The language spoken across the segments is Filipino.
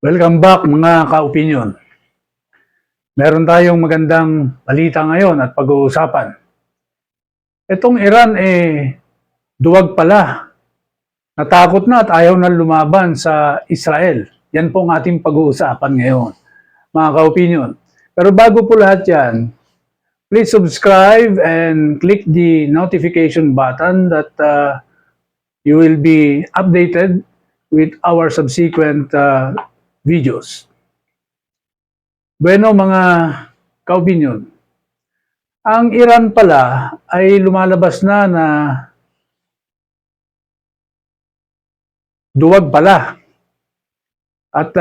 Welcome back mga ka-opinion. Meron tayong magandang balita ngayon at pag-uusapan. Itong Iran duwag pala. Natakot na at ayaw na lumaban sa Israel. Yan po ang ating pag-uusapan ngayon, mga ka-opinion. Pero bago po lahat yan, please subscribe and click the notification button that you will be updated with our subsequent videos. Bueno mga ka-opinion, ang Iran pala ay lumalabas na duwag pala. At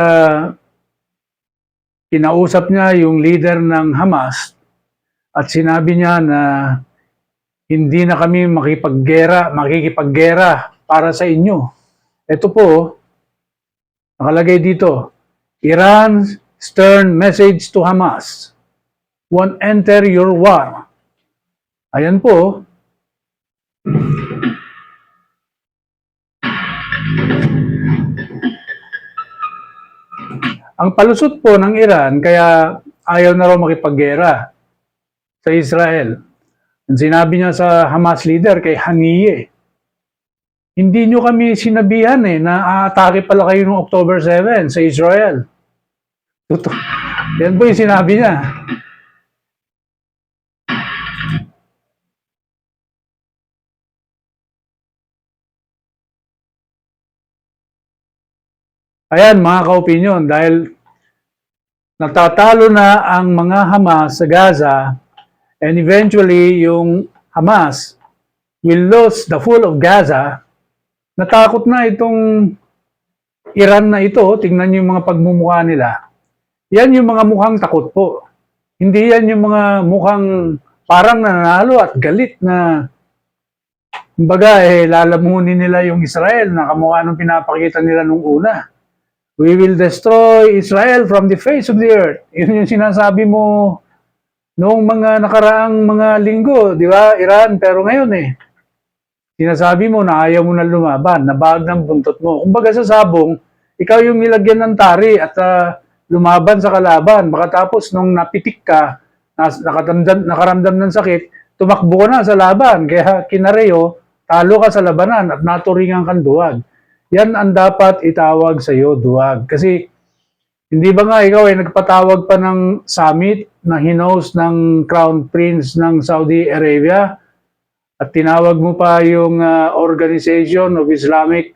kinausap niya yung leader ng Hamas at sinabi niya na hindi na kami makikipaggera para sa inyo. Ito po, nakalagay dito, Iran's stern message to Hamas, won't enter your war. Ayan po. Ang palusot po ng Iran, kaya ayaw na raw makipaggera sa Israel. Ang sinabi niya sa Hamas leader kay Haniyeh, hindi nyo kami sinabihan na aatake pala kayo noong October 7 sa Israel. Yan po yung sinabi niya. Ayan mga ka-opinion, dahil natatalo na ang mga Hamas sa Gaza and eventually yung Hamas will lose the full of Gaza, natakot na itong Iran na ito. Tingnan niyo yung mga pagmumukha nila. Yan yung mga mukhang takot po. Hindi yan yung mga mukhang parang nanalo at galit na kumbaga lalamunin nila yung Israel na kamukha nung pinapakita nila nung una. We will destroy Israel from the face of the earth. Yun yung sinasabi mo noong mga nakaraang mga linggo, di ba, Iran? Pero ngayon sinasabi mo na ayaw mo na lumaban, nabag ng buntot mo. Kumbaga sa sabong, ikaw yung nilagyan ng tari at lumaban sa kalaban. Makatapos nung napitik ka, nakaramdam ng sakit, tumakbo ka na sa laban. Kaya kinareo, talo ka sa labanan at naturingan kang duwag. Yan ang dapat itawag sa iyo, duwag. Kasi hindi ba nga ikaw ay nagpatawag pa ng summit na hinost ng Crown Prince ng Saudi Arabia at tinawag mo pa yung Organization of Islamic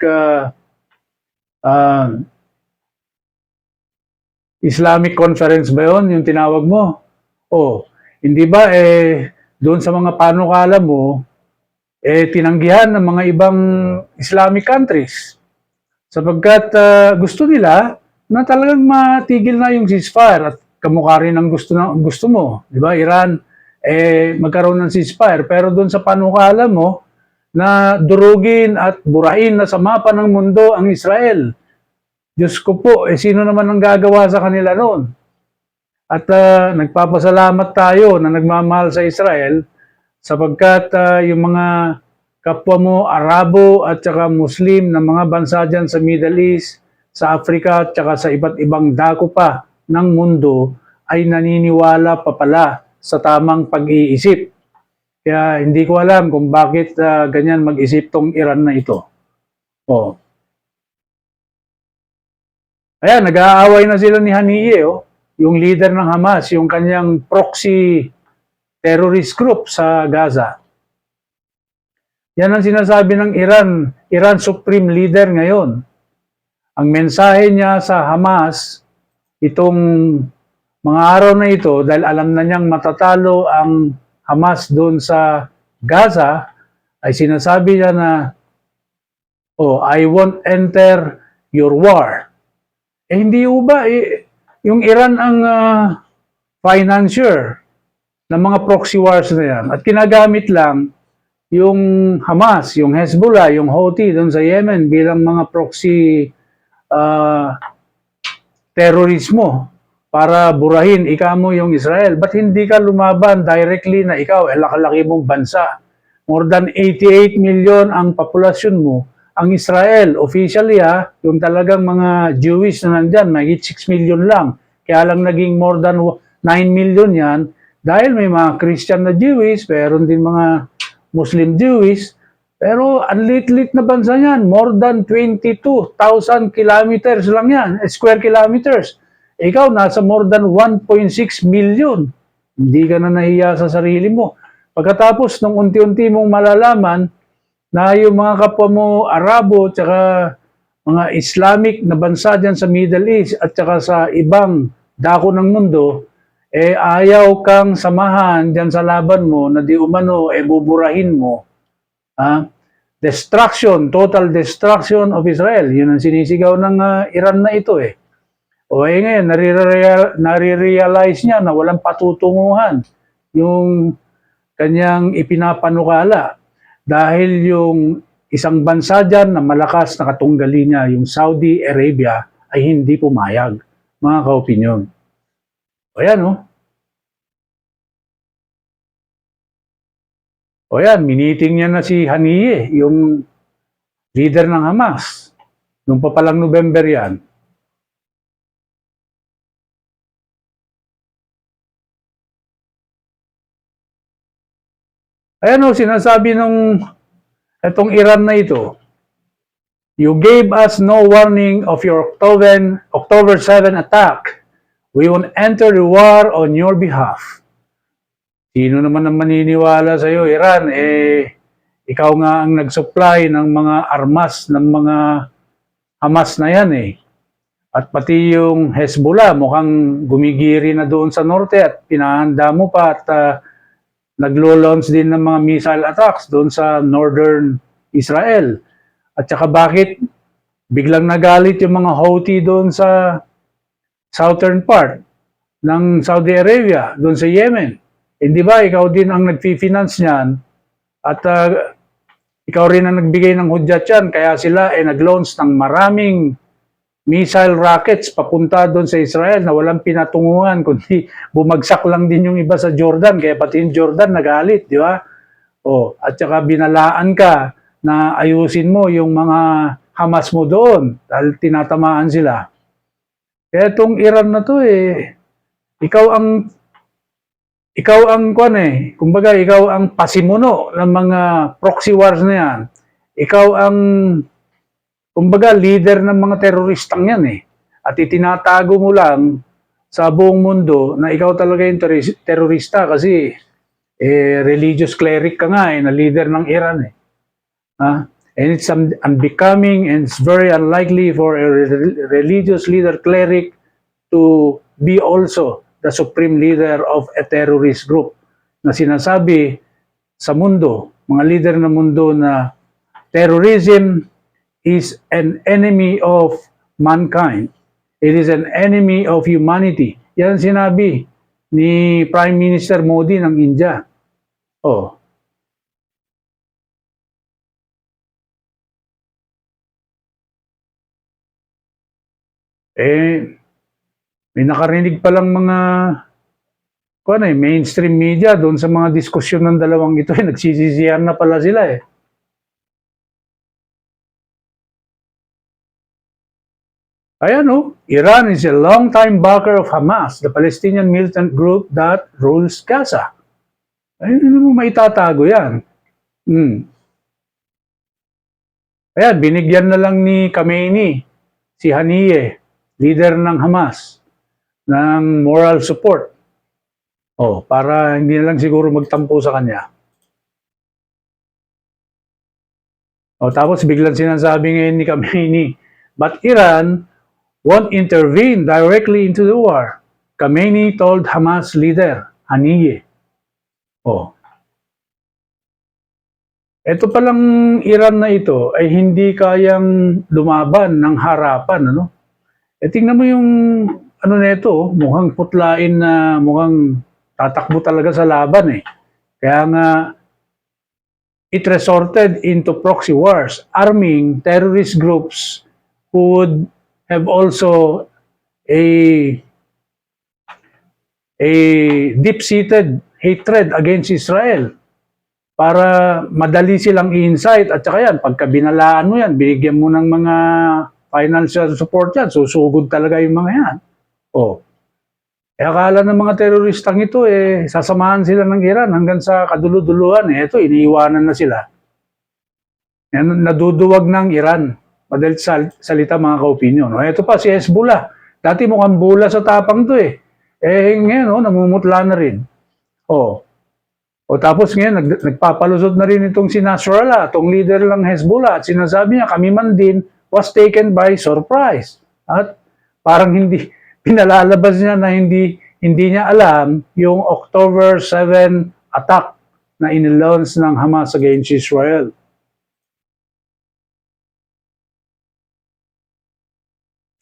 Conference ba yun? Yung tinawag mo? Hindi ba doon sa mga panukala mo tinanggihan ng mga ibang Islamic countries? Sapagkat gusto nila na talagang matigil na yung ceasefire at kamukha rin ang gusto mo. Di ba? Iran, magkaroon ng ceasefire. Pero doon sa panukala mo na durugin at burahin na sa mapa ng mundo ang Israel. Diyos ko po, sino naman ang gagawa sa kanila noon? At nagpapasalamat tayo na nagmamahal sa Israel sapagkat yung mga kapwa mo, Arabo at saka Muslim na mga bansa dyan sa Middle East, sa Africa at saka sa iba't ibang dako pa ng mundo ay naniniwala pa pala sa tamang pag-iisip. Kaya hindi ko alam kung bakit ganyan mag-isip tong Iran na ito. Ayan, nag-aaway na sila ni Haniyeh, yung leader ng Hamas, yung kanyang proxy terrorist group sa Gaza. Yan ang sinasabi ng Iran Supreme Leader ngayon. Ang mensahe niya sa Hamas, itong mga araw na ito, dahil alam na niyang matatalo ang Hamas doon sa Gaza, ay sinasabi niya na, I won't enter your war. Hindi ba, yung Iran ang financier ng mga proxy wars na yan. At kinagamit lang yung Hamas, yung Hezbollah, yung Houthi doon sa Yemen bilang mga proxy terorismo para burahin mo yung Israel. Ba't hindi ka lumaban directly na ikaw, lakalaki mong bansa? More than 88 million ang populasyon mo ang Israel, officially yung talagang mga Jewish na nandyan, mahigit 6 million lang. Kaya lang naging more than 9 million yan dahil may mga Christian na Jewish, meron din mga Muslim Jewish, pero ang lit-lit na bansa yan, more than 22,000 kilometers lang yan, square kilometers. Ikaw, nasa more than 1.6 million. Hindi ka na nahiya sa sarili mo. Pagkatapos, nung unti-unti mong malalaman na yung mga kapwa mo Arabo, tsaka mga Islamic na bansa dyan sa Middle East, at tsaka sa ibang dako ng mundo, ayaw kang samahan dyan sa laban mo na di umano, buburahin mo. Destruction, total destruction of Israel. Yun ang sinisigaw ng Iran na ito O ngayon, nare-realize niya na walang patutunguhan yung kanyang ipinapanukala dahil yung isang bansa dyan na malakas na katunggali niya, yung Saudi Arabia, ay hindi pumayag, mga kaopinyon. O yan, O yan, miniting niya na si Haniyeh, yung leader ng Hamas. Nung pa palang November yan. Ayan sinasabi nung itong Iran na ito, you gave us no warning of your October 7 attack. We won't enter the war on your behalf. Sino naman ang maniniwala sa iyo, Iran? Ikaw nga ang nag-supply ng mga armas ng mga Hamas na yan At pati yung Hezbollah, mukhang gumigiri na doon sa norte at pinahanda mo pa at naglo-launch din ng mga missile attacks doon sa northern Israel. At saka bakit biglang nagalit yung mga Houthi doon sa southern part ng Saudi Arabia, doon sa Yemen. Hindi ba ikaw din ang nag-finance niyan at ikaw rin ang nagbigay ng hudyat yan, kaya sila nag-launch ng maraming missile rockets papunta doon sa Israel na walang pinatunguhan, kundi bumagsak lang din yung iba sa Jordan, kaya pati yung Jordan nagalit, di ba? At saka binalaan ka na ayusin mo yung mga Hamas mo doon dahil tinatamaan sila. Kaya itong Iran na to ikaw ang kumbaga ikaw ang pasimuno ng mga proxy wars na yan. Ikaw ang kumbaga, leader ng mga teroristang yan At itinatago mo lang sa buong mundo na ikaw talaga yung terorista kasi religious cleric ka nga na leader ng Iran And it's unbecoming and it's very unlikely for a religious leader cleric to be also the supreme leader of a terrorist group na sinasabi sa mundo, mga leader ng mundo na terrorism is an enemy of mankind. It is an enemy of humanity. Yan sinabi ni Prime Minister Modi ng India. May nakarinig palang mga mainstream media doon sa mga diskusyon ng dalawang ito. Nagsisisihan na pala sila Ayan Iran is a long-time backer of Hamas, the Palestinian militant group that rules Gaza. Ayun, hindi mo maitatago yan. Ayan, binigyan na lang ni Khamenei, si Haniyeh, leader ng Hamas, ng moral support. Para hindi na lang siguro magtampo sa kanya. Tapos biglang sinasabi ngayon ni Khamenei, but Iran won't intervene directly into the war, Khamenei told Hamas leader Haniyeh. Ito palang Iran na ito ay hindi kayang lumaban ng harapan, tingnan mo yung nito, mukhang putlain na mukhang tatakbo talaga sa laban Kaya nga it resorted into proxy wars, arming terrorist groups who would have also a deep-seated hatred against Israel. para madali silang i-insight. At saka yan, pagka binalaan mo yan, binigyan mo ng mga financial support yan, susugod talaga yung mga yan. O, akala ng mga teroristang ito, sasamahan sila ng Iran hanggang sa kaduluduluhan. Ito, iniiwanan na sila. Yan, naduduwag ng Iran. Madalit salita mga kaopinyon. Ito pa, si Hezbollah. Dati mukhang bula sa tapang to ngayon, namumutla na rin. Tapos ngayon, nagpapalusot na rin itong si Nasrallah, itong leader ng Hezbollah. At sinasabi niya, kami man din was taken by surprise. At parang hindi, pinalalabas niya na hindi niya alam yung October 7 attack na inilaunch ng Hamas against Israel.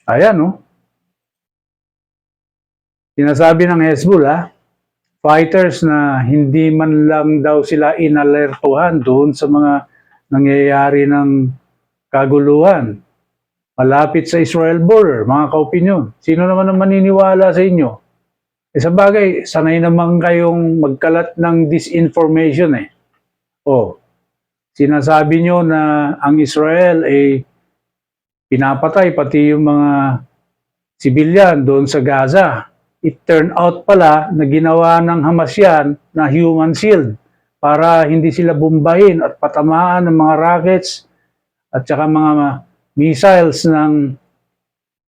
Ayan, Sinasabi ng Hezbollah, fighters na hindi man lang daw sila inalertuhan doon sa mga nangyayari ng kaguluhan malapit sa Israel border, mga kaopinyon. Sino naman ang maniniwala sa inyo? Sa bagay, sanay naman kayong magkalat ng disinformation sinasabi nyo na ang Israel ay pinapatay pati yung mga sibilyan doon sa Gaza. It turned out pala na ginawa ng Hamas yan na human shield para hindi sila bombahin at patamaan ng mga rockets at saka mga missiles ng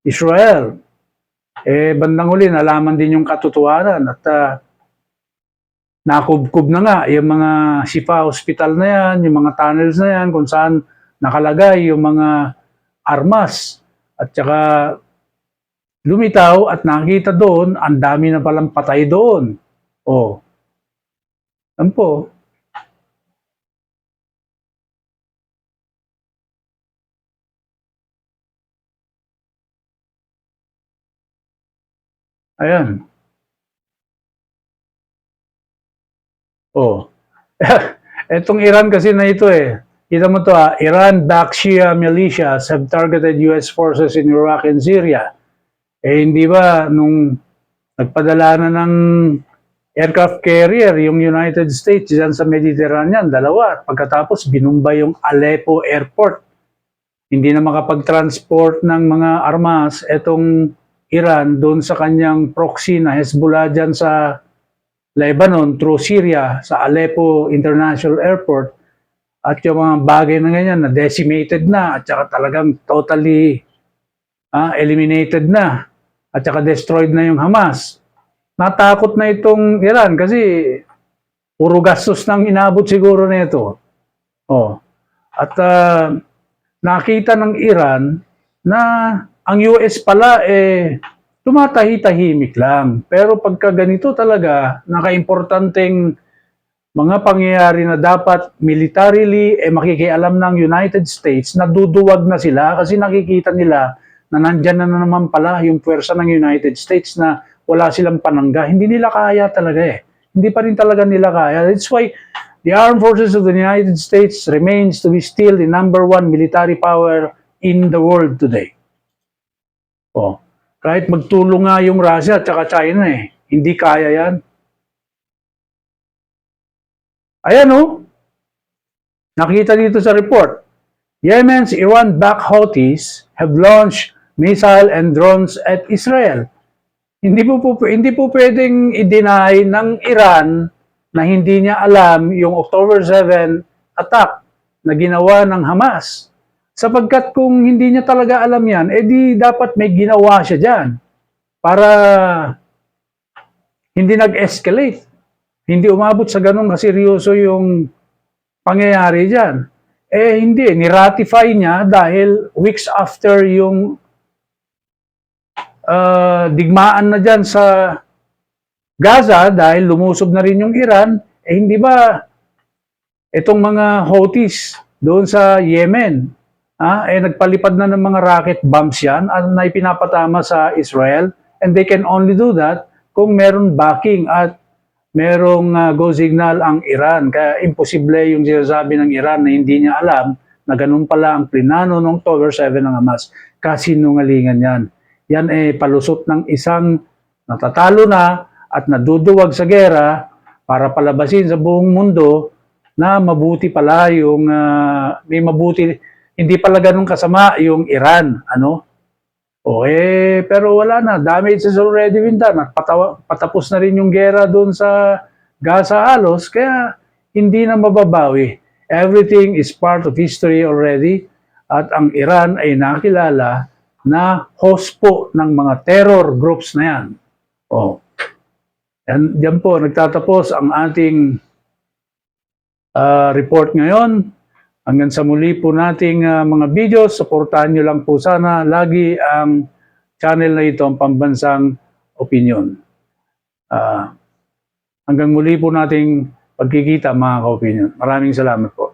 Israel. Bandang huli, nalaman din yung katotohanan at nakubkob na nga yung mga Shifa Hospital na yan, yung mga tunnels na yan, kung saan nakalagay yung mga armas at saka lumitaw at nakita doon, ang dami na palang patay doon. Yan po. Ayan. Etong Iran kasi na ito Kita mo to Iran-backed Shia militias have targeted US forces in Iraq and Syria. Hindi ba nung nagpadala na ng aircraft carrier yung United States dyan sa Mediterranean, dalawa. At pagkatapos binumba yung Aleppo airport. Hindi na makapag-transport ng mga armas etong Iran doon sa kanyang proxy na Hezbollah dyan sa Lebanon through Syria sa Aleppo International Airport. At yung mga bagay na ganyan na decimated na at saka talagang totally eliminated na at saka destroyed na yung Hamas. Natakot na itong Iran kasi puro gastos nang inabot siguro na ito. At nakita ng Iran na ang US pala tumatahi-tahimik lang. Pero pagka ganito talaga, nakaimportanteng mga pangyayari na dapat militarily makikialam ng United States, naduduwag na sila kasi nakikita nila na nandyan na naman pala yung puwersa ng United States na wala silang panangga. Hindi nila kaya talaga Hindi pa rin talaga nila kaya. That's why the armed forces of the United States remains to be still the number one military power in the world today. Kahit magtulong nga yung Russia at saka China hindi kaya yan. Ayan nakita dito sa report. Yemen's Iran-backed Houthis have launched missile and drones at Israel. Hindi po pwedeng i-deny ng Iran na hindi niya alam yung October 7 attack na ginawa ng Hamas. Sapagkat kung hindi niya talaga alam yan, di dapat may ginawa siya dyan para hindi nag-escalate. Hindi umabot sa ganun kaseryoso yung pangyayari dyan. Hindi, ni-ratify niya dahil weeks after yung digmaan na dyan sa Gaza dahil lumusob na rin yung Iran, hindi ba itong mga Houthis doon sa Yemen, nagpalipad na ng mga rocket bombs yan na ipinapatama sa Israel, and they can only do that kung meron backing at merong go signal ang Iran. Kaya imposible yung sinasabi ng Iran na hindi niya alam na ganun pala ang plinano ng October 7 ng Hamas. Kasinungalingan yan. Yan palusot ng isang natatalo na at naduduwag sa gera para palabasin sa buong mundo na mabuti pala yung may mabuti, hindi pala ganun kasama yung Iran, ano? Pero wala na, damage is already been done. At patapos na rin yung gera doon sa Gaza halos, kaya hindi na mababawi. Everything is part of history already at ang Iran ay nakilala na host po ng mga terror groups na yan. Diyan po nagtatapos ang ating report ngayon. Hanggang sa muli po nating mga videos, suportahan nyo lang po sana lagi ang channel na ito, ang Pambansang Opinion. Hanggang muli po nating pagkikita mga ka-opinion. Maraming salamat po.